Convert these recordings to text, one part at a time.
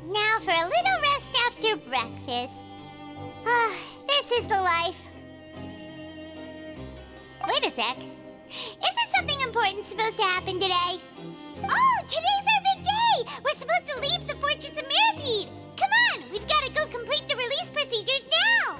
Now for a little rest after breakfast. This is the life. Wait a sec. Isn't something important supposed to happen today? Oh, today's our big day! We're supposed to leave the Fortress of Mirapede! Come on, we've got to go complete the release procedures now!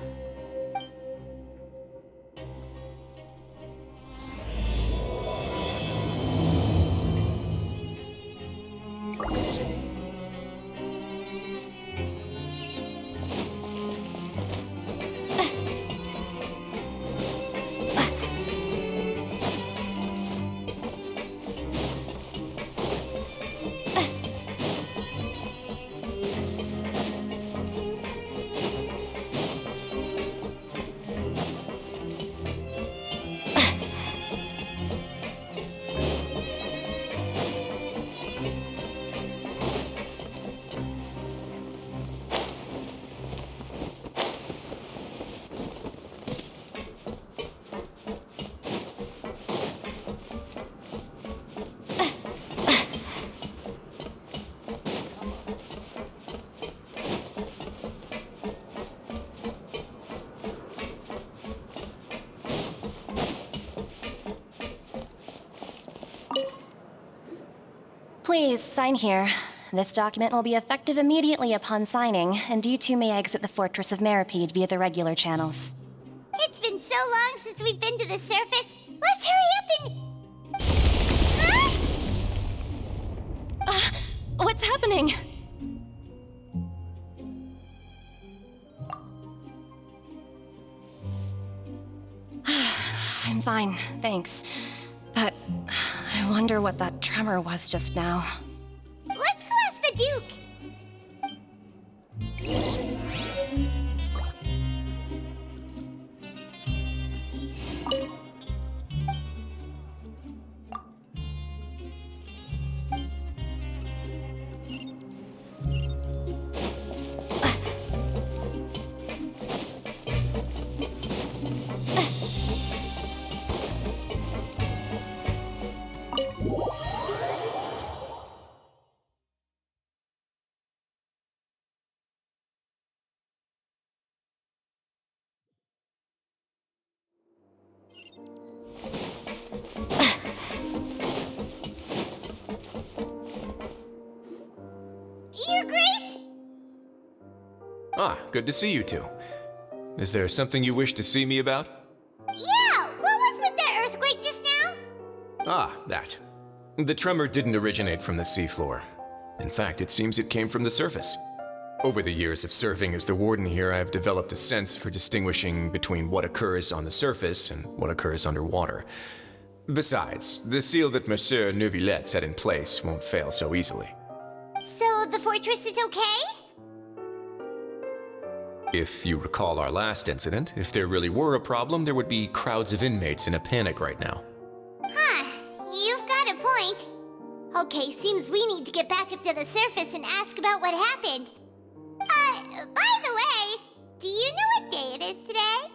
Please, sign here. This document will be effective immediately upon signing, and you two may exit the Fortress of Mirapede via the regular channels. It's been so long since we've been to the surface. Let's hurry up and... Huh? What's happening? I'm fine, thanks. But I wonder what that tremor was just now. Let's go ask the Duke. Your Grace? Ah, good to see you two. Is there something you wish to see me about? Yeah, what was with that earthquake just now? Ah, that. The tremor didn't originate from the seafloor. In fact, it seems it came from the surface. Over the years of serving as the warden here, I've developed a sense for distinguishing between what occurs on the surface and what occurs underwater. Besides, the seal that Monsieur Neuvillette set in place won't fail so easily. So the fortress is okay? If you recall our last incident, if there really were a problem, there would be crowds of inmates in a panic right now. Huh, you've got a point. Okay, seems we need to get back up to the surface and ask about what happened. By the way, do you know what day it is today?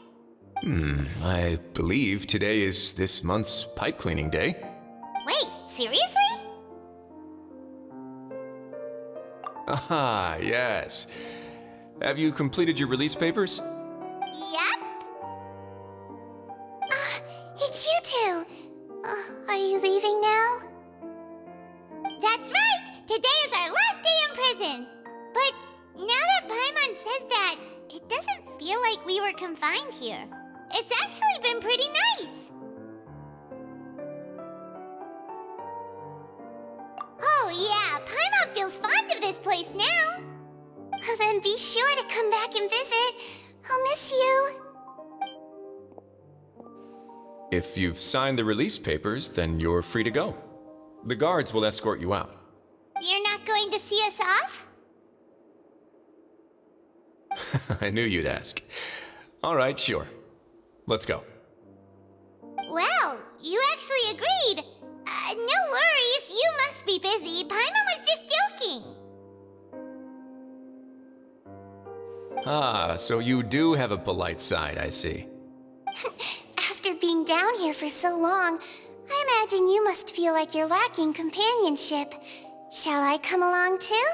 I believe today is this month's pipe cleaning day. Wait, seriously? Ah, yes. Have you completed your release papers? Yep. It's you two. Are you leaving now? That's right! Today is our last day in prison! But now that Paimon says that, it doesn't feel like we were confined here. It's actually been pretty nice. feels fond of this place now. Then be sure to come back and visit. I'll miss you. If you've signed the release papers, then you're free to go. The guards will escort you out. You're not going to see us off? I knew you'd ask. All right, sure. Let's go. Well, you actually agreed. No worries, you must be busy. Paimon was just joking. Ah, so you do have a polite side, I see. After being down here for so long, I imagine you must feel like you're lacking companionship. Shall I come along too?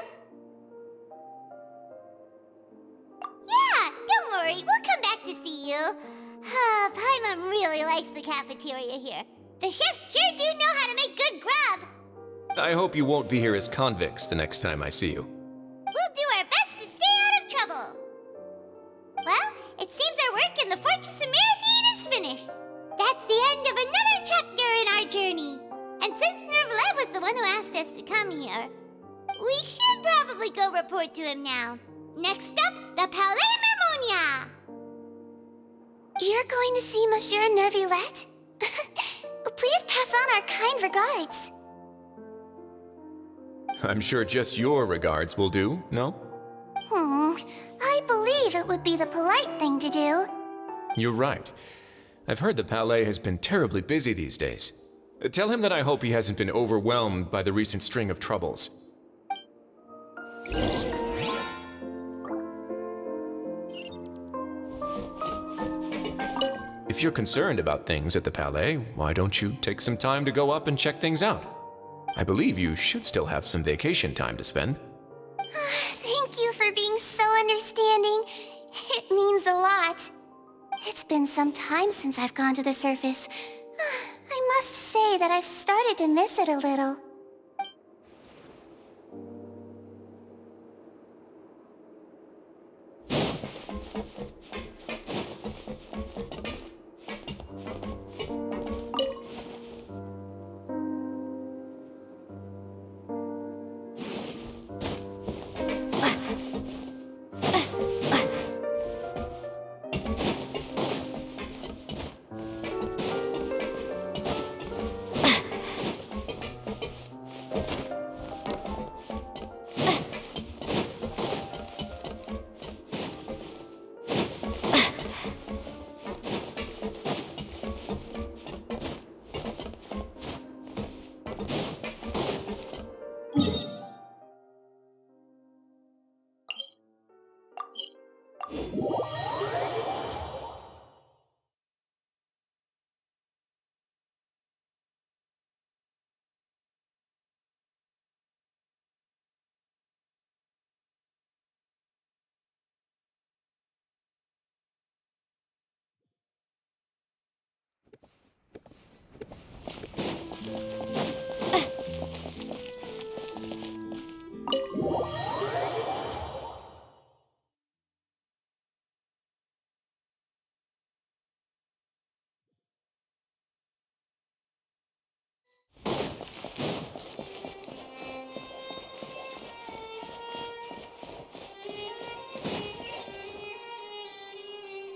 Yeah, don't worry, we'll come back to see you. Paimon really likes the cafeteria here. The chefs sure do know how to make good grub. I hope you won't be here as convicts the next time I see you. We'll do our best to stay out of trouble. Well, it seems our work in the Fortress of Mirabede is finished. That's the end of another chapter in our journey. And since Nervalet was the one who asked us to come here, we should probably go report to him now. Next up, the Palais Mermonia. You're going to see Monsieur Nervalet? Please pass on our kind regards. I'm sure just your regards will do, no? I believe it would be the polite thing to do. You're right. I've heard the Palais has been terribly busy these days. Tell him that I hope he hasn't been overwhelmed by the recent string of troubles. If you're concerned about things at the Palais, why don't you take some time to go up and check things out? I believe you should still have some vacation time to spend. Thank you for being so understanding. It means a lot. It's been some time since I've gone to the surface. I must say that I've started to miss it a little.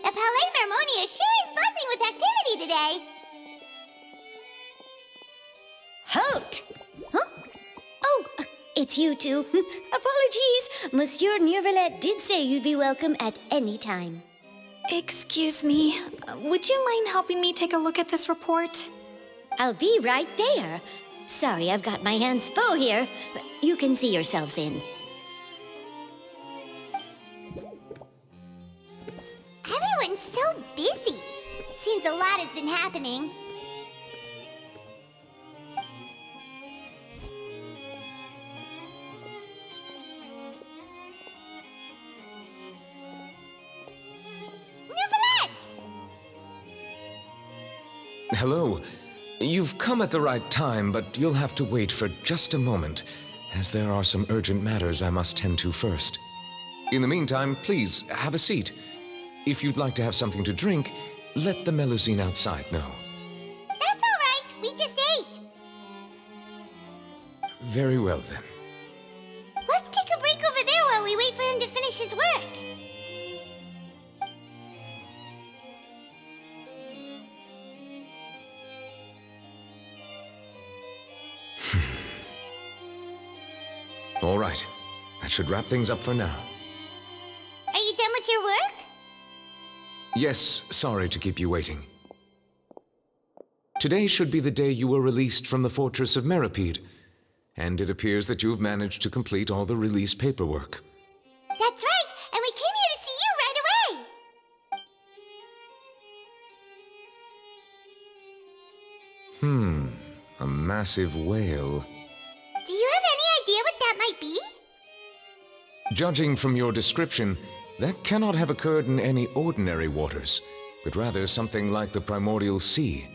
The Palais Mermonia sure is buzzing with activity today. Halt! Huh? Oh, it's you two. Apologies. Monsieur Nervalet did say you'd be welcome at any time. Excuse me, would you mind helping me take a look at this report? I'll be right there. Sorry, I've got my hands full here. You can see yourselves in. Everyone's so busy. Seems a lot has been happening. Nervalet! Hello. You've come at the right time, but you'll have to wait for just a moment, as there are some urgent matters I must tend to first. In the meantime, please, have a seat. If you'd like to have something to drink, let the Melusine outside know. That's all right. We just ate. Very well, then. his work. All right. That should wrap things up for now. Are you done with your work? Yes, sorry to keep you waiting. Today should be the day you were released from the Fortress of Meripede, and it appears that you've managed to complete all the release paperwork. That's right, and we came here to see you right away. A massive whale. Do you have any idea what that might be? Judging from your description, that cannot have occurred in any ordinary waters, but rather something like the primordial sea.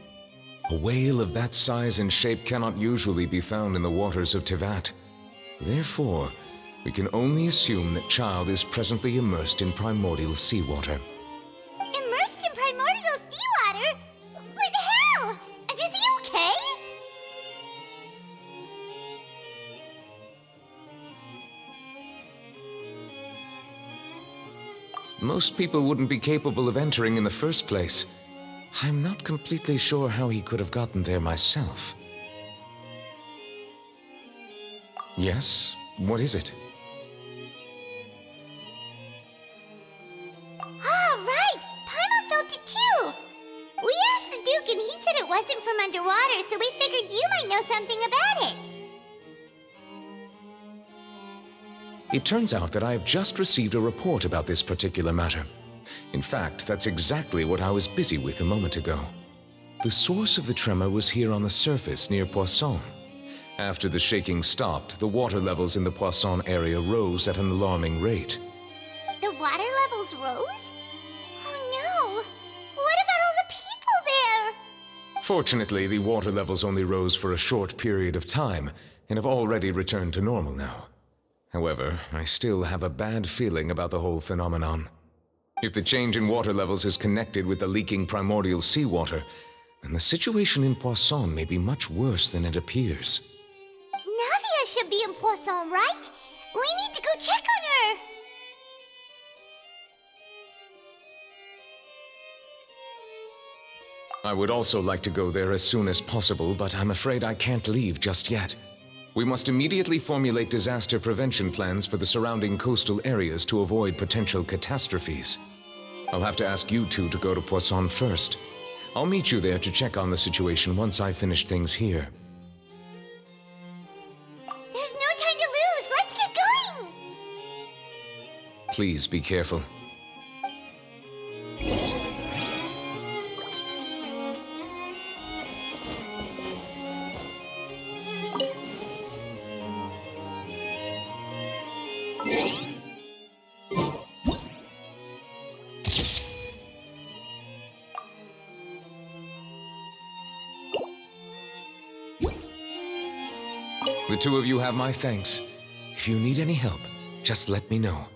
A whale of that size and shape cannot usually be found in the waters of Tivat. Therefore, we can only assume that Child is presently immersed in primordial seawater. Immersed in primordial seawater? But how? And is he okay? Most people wouldn't be capable of entering in the first place. I'm not completely sure how he could have gotten there myself. Yes? What is it? Ah, right! Paimon felt it too! We asked the Duke and he said it wasn't from underwater, so we figured you might know something about it. It turns out that I have just received a report about this particular matter. In fact, that's exactly what I was busy with a moment ago. The source of the tremor was here on the surface near Poisson. After the shaking stopped, the water levels in the Poisson area rose at an alarming rate. The water levels rose? Oh no! What about all the people there? Fortunately, the water levels only rose for a short period of time and have already returned to normal now. However, I still have a bad feeling about the whole phenomenon. If the change in water levels is connected with the leaking primordial seawater, then the situation in Poisson may be much worse than it appears. Navia should be in Poisson, right? We need to go check on her! I would also like to go there as soon as possible, but I'm afraid I can't leave just yet. We must immediately formulate disaster prevention plans for the surrounding coastal areas to avoid potential catastrophes. I'll have to ask you two to go to Poisson first. I'll meet you there to check on the situation once I finish things here. There's no time to lose! Let's get going! Please be careful. The two of you have my thanks. If you need any help, just let me know.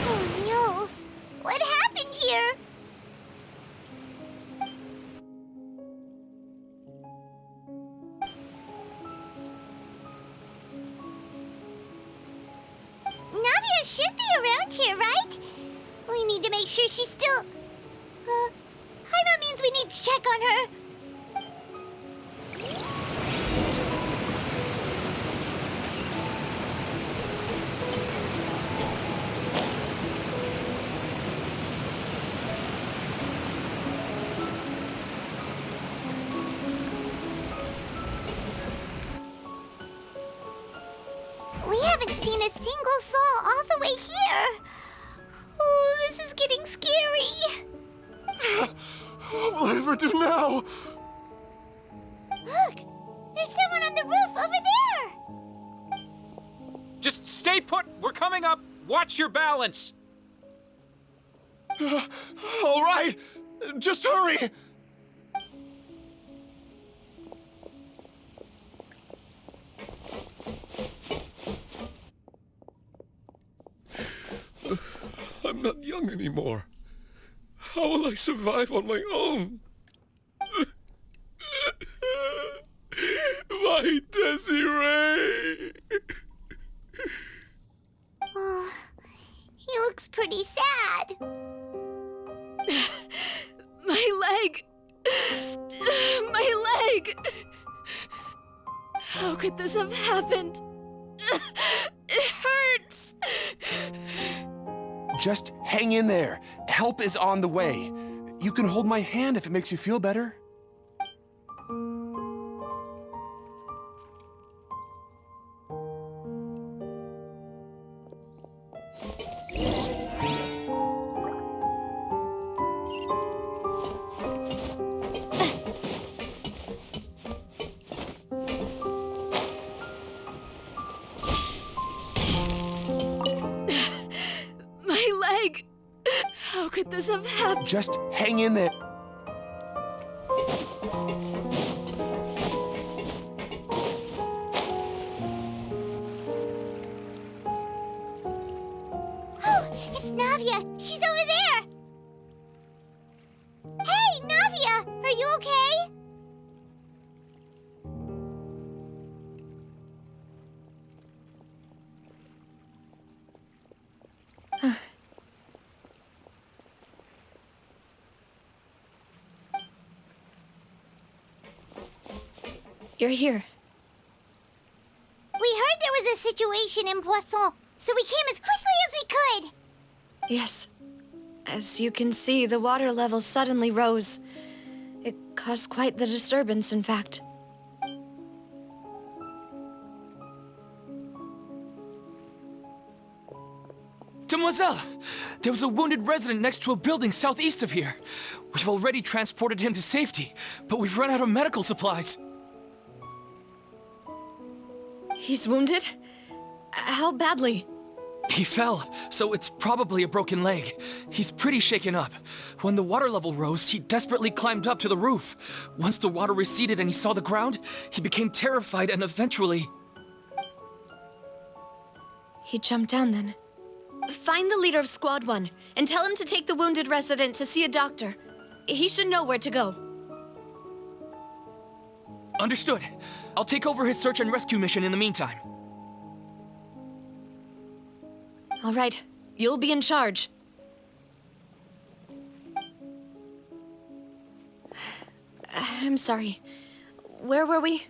Oh no! What happened here? Navia should be around here, right? We need to make sure she's still... Paimon means we need to check on her. We haven't seen a single soul all the way here. getting scary. What will I ever do now? Look, there's someone on the roof over there. Just stay put. We're coming up. Watch your balance. All right, just hurry. I'm not young anymore. How will I survive on my own? My Desiree! Oh, he looks pretty sad. My leg! My leg! How could this have happened? It hurts! Just hang in there. Help is on the way. You can hold my hand if it makes you feel better. How could this have happened? Just hang in there. Oh, it's Navia. She's over there. Hey, Navia, are you okay? You're here. We heard there was a situation in Poisson, so we came as quickly as we could. Yes. As you can see, the water level suddenly rose. It caused quite the disturbance, in fact. Demoiselle! There was a wounded resident next to a building southeast of here. We've already transported him to safety, but we've run out of medical supplies. He's wounded? How badly? He fell, so it's probably a broken leg. He's pretty shaken up. When the water level rose, he desperately climbed up to the roof. Once the water receded and he saw the ground, he became terrified and eventually... He jumped down then. Find the leader of Squad 1 and tell him to take the wounded resident to see a doctor. He should know where to go. Understood. I'll take over his search and rescue mission in the meantime. All right, you'll be in charge. I'm sorry. Where were we?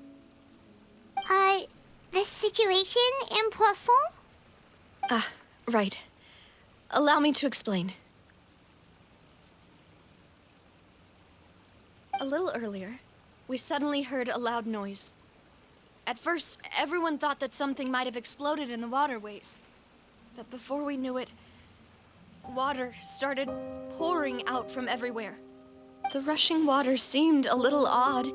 The situation in Poisson? Right. Allow me to explain. A little earlier, we suddenly heard a loud noise. At first, everyone thought that something might have exploded in the waterways. But before we knew it, water started pouring out from everywhere. The rushing water seemed a little odd,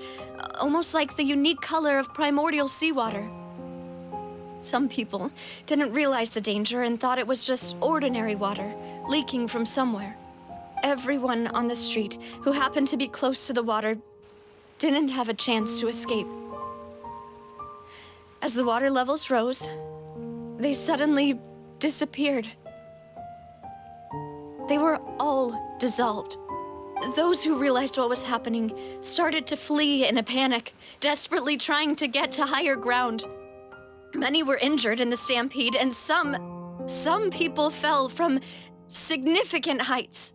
almost like the unique color of primordial seawater. Some people didn't realize the danger and thought it was just ordinary water, leaking from somewhere. Everyone on the street who happened to be close to the water didn't have a chance to escape. As the water levels rose, they suddenly disappeared. They were all dissolved. Those who realized what was happening started to flee in a panic, desperately trying to get to higher ground. Many were injured in the stampede, and some people fell from significant heights.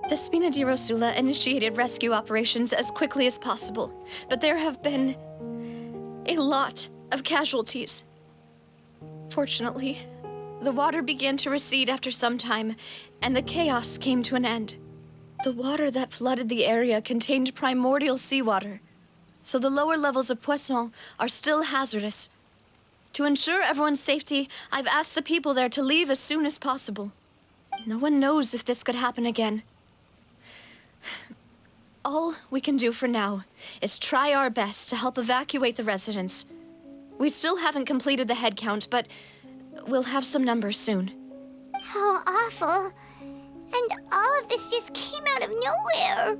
The Spina di Rosula initiated rescue operations as quickly as possible, but there have been a lot of casualties. Fortunately, the water began to recede after some time, and the chaos came to an end. The water that flooded the area contained primordial seawater, so the lower levels of Poisson are still hazardous. To ensure everyone's safety, I've asked the people there to leave as soon as possible. No one knows if this could happen again. All we can do for now is try our best to help evacuate the residents. We still haven't completed the head count, but we'll have some numbers soon. How awful. And all of this just came out of nowhere.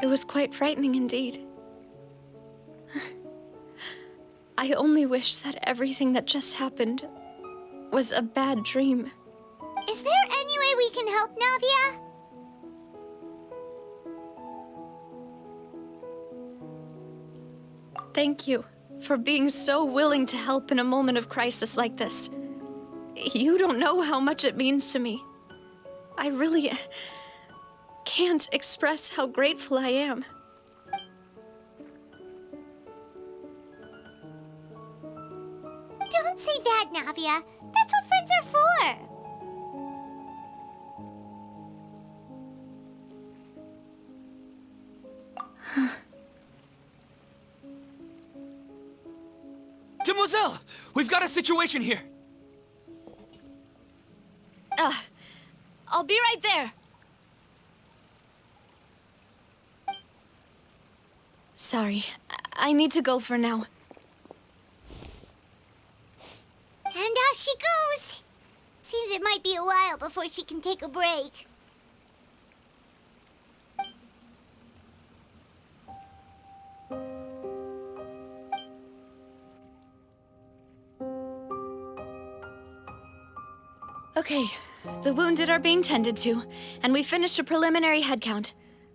It was quite frightening indeed. I only wish that everything that just happened was a bad dream. Is there any way we can help, Navia? Thank you for being so willing to help in a moment of crisis like this. You don't know how much it means to me. I really can't express how grateful I am. Don't say that, Navia. That's what friends are for. Demoiselle! We've got a situation here! I'll be right there. Sorry, I need to go for now. And off she goes. Seems it might be a while before she can take a break. Okay, the wounded are being tended to, and we finished a preliminary head count.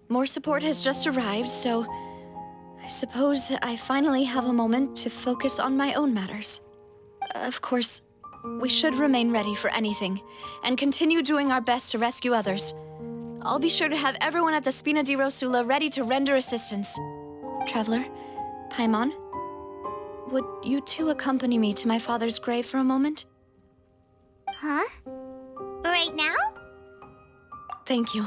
More support has just arrived, so I suppose I finally have a moment to focus on my own matters. Of course, we should remain ready for anything, and continue doing our best to rescue others. I'll be sure to have everyone at the Spina di Rosula ready to render assistance. Traveler, Paimon, would you two accompany me to my father's grave for a moment? Huh? Right now? Thank you.